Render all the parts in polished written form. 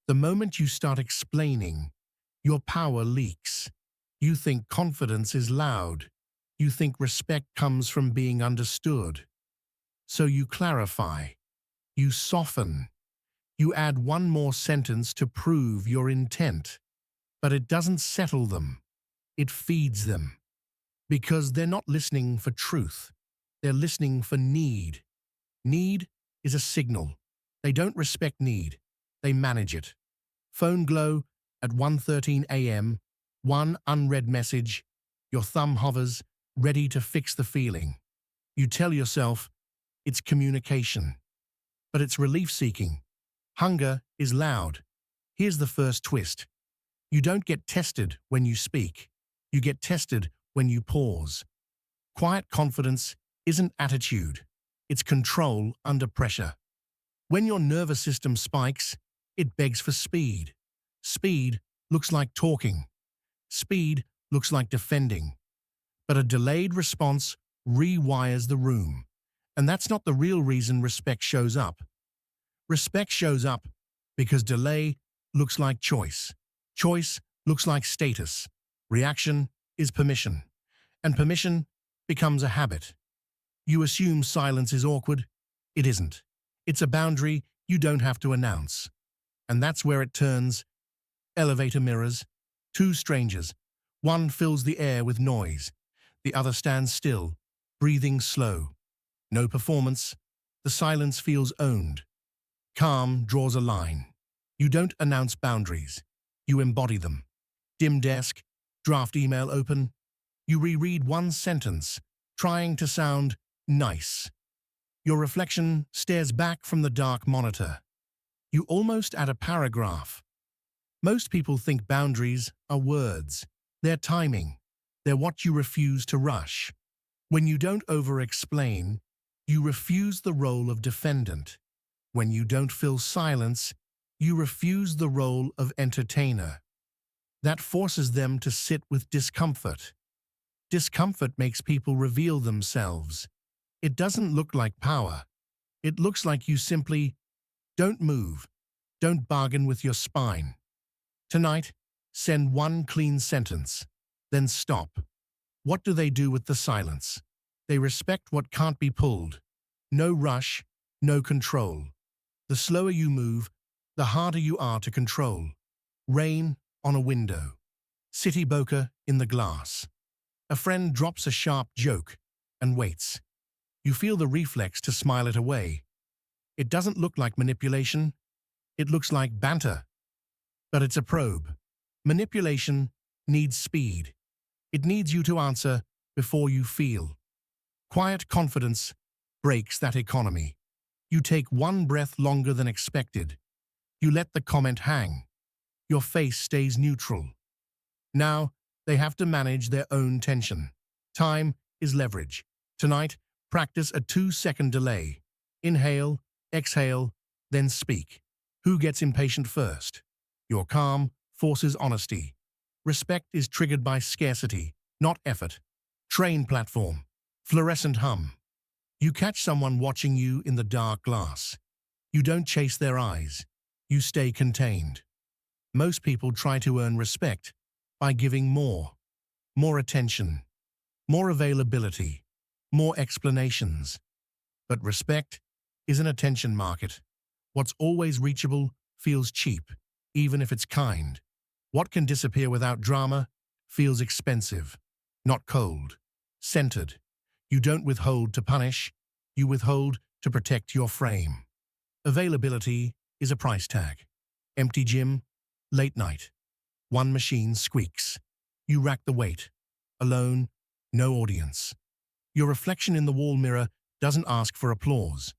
The moment you start explaining, your power leaks. You think confidence is loud. You think respect comes from being understood. So you clarify. You soften. You add one more sentence to prove your intent. But it doesn't settle them. It feeds them. Because they're not listening for truth. They're listening for need. Need is a signal. They don't respect need. They manage it. Phone glow at 1:13 a.m., one unread message, your thumb hovers, ready to fix the feeling. You tell yourself, it's communication. But it's relief-seeking. Hunger is loud. Here's the first twist. You don't get tested when you speak. You get tested when you pause. Quiet confidence isn't attitude. It's control under pressure. When your nervous system spikes, it begs for speed. Speed looks like talking. Speed looks like defending. But a delayed response rewires the room. And that's not the real reason respect shows up. Respect shows up because delay looks like choice. Choice looks like status. Reaction is permission. And permission becomes a habit. You assume silence is awkward. It isn't. It's a boundary you don't have to announce. And that's where it turns. Elevator mirrors. Two strangers. One fills the air with noise. The other stands still, breathing slow. No performance. The silence feels owned. Calm draws a line. You don't announce boundaries. You embody them. Dim desk, draft email open. You reread one sentence, trying to sound nice. Your reflection stares back from the dark monitor. You almost add a paragraph. Most people think boundaries are words. They're timing. They're what you refuse to rush. When you don't over-explain, you refuse the role of defendant. When you don't fill silence, you refuse the role of entertainer. That forces them to sit with discomfort. Discomfort makes people reveal themselves. It doesn't look like power. It looks like you simply don't move. Don't bargain with your spine. Tonight, send one clean sentence, then stop. What do they do with the silence? They respect what can't be pulled. No rush, no control. The slower you move, the harder you are to control. Rain on a window. City bokeh in the glass. A friend drops a sharp joke and waits. You feel the reflex to smile it away. It doesn't look like manipulation. It looks like banter. But it's a probe. Manipulation needs speed. It needs you to answer before you feel. Quiet confidence breaks that economy. You take one breath longer than expected. You let the comment hang. Your face stays neutral. Now, they have to manage their own tension. Time is leverage. Tonight, practice a 2-second delay. Inhale, exhale, then speak. Who gets impatient first? Your calm forces honesty. Respect is triggered by scarcity, not effort. Train platform. Fluorescent hum. You catch someone watching you in the dark glass. You don't chase their eyes. You stay contained. Most people try to earn respect by giving more attention, more availability, more explanations. But respect is an attention market. What's always reachable feels cheap, even if it's kind. What can disappear without drama feels expensive, not cold, centered. You don't withhold to punish, you withhold to protect your frame. Availability is a price tag. Empty gym, late night. One machine squeaks. You rack the weight. Alone, no audience. Your reflection in the wall mirror doesn't ask for applause.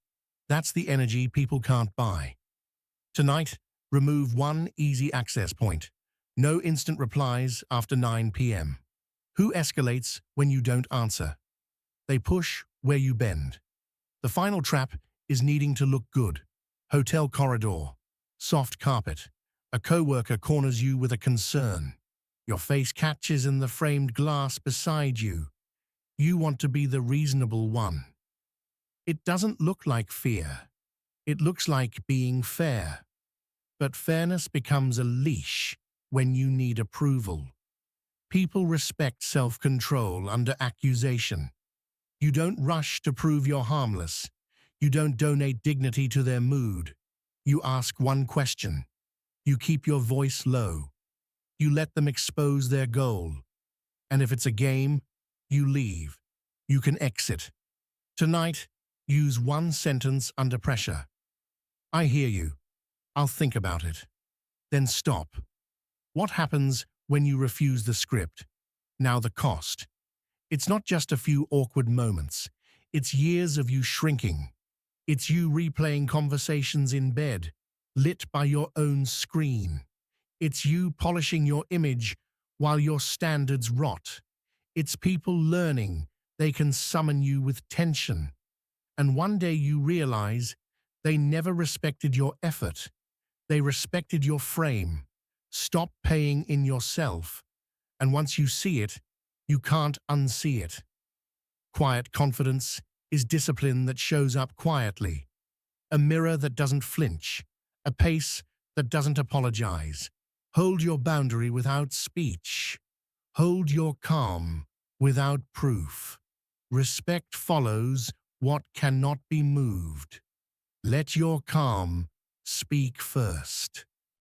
That's the energy people can't buy. Tonight, remove one easy access point. No instant replies after 9 p.m. Who escalates when you don't answer? They push where you bend. The final trap is needing to look good. Hotel corridor, soft carpet. A coworker corners you with a concern. Your face catches in the framed glass beside you. You want to be the reasonable one. It doesn't look like fear. It looks like being fair. But fairness becomes a leash when you need approval. People respect self-control under accusation. You don't rush to prove you're harmless. You don't donate dignity to their mood. You ask one question. You keep your voice low. You let them expose their goal. And if it's a game, you leave. You can exit. Tonight, use one sentence under pressure. I hear you. I'll think about it. Then stop. What happens when you refuse the script? Now the cost. It's not just a few awkward moments. It's years of you shrinking. It's you replaying conversations in bed, lit by your own screen. It's you polishing your image while your standards rot. It's people learning they can summon you with tension. And one day you realize they never respected your effort. They respected your frame. Stop paying in yourself. And once you see it, you can't unsee it. Quiet confidence is discipline that shows up quietly. A mirror that doesn't flinch. A pace that doesn't apologize. Hold your boundary without speech. Hold your calm without proof. Respect follows what cannot be moved. Let your calm speak first.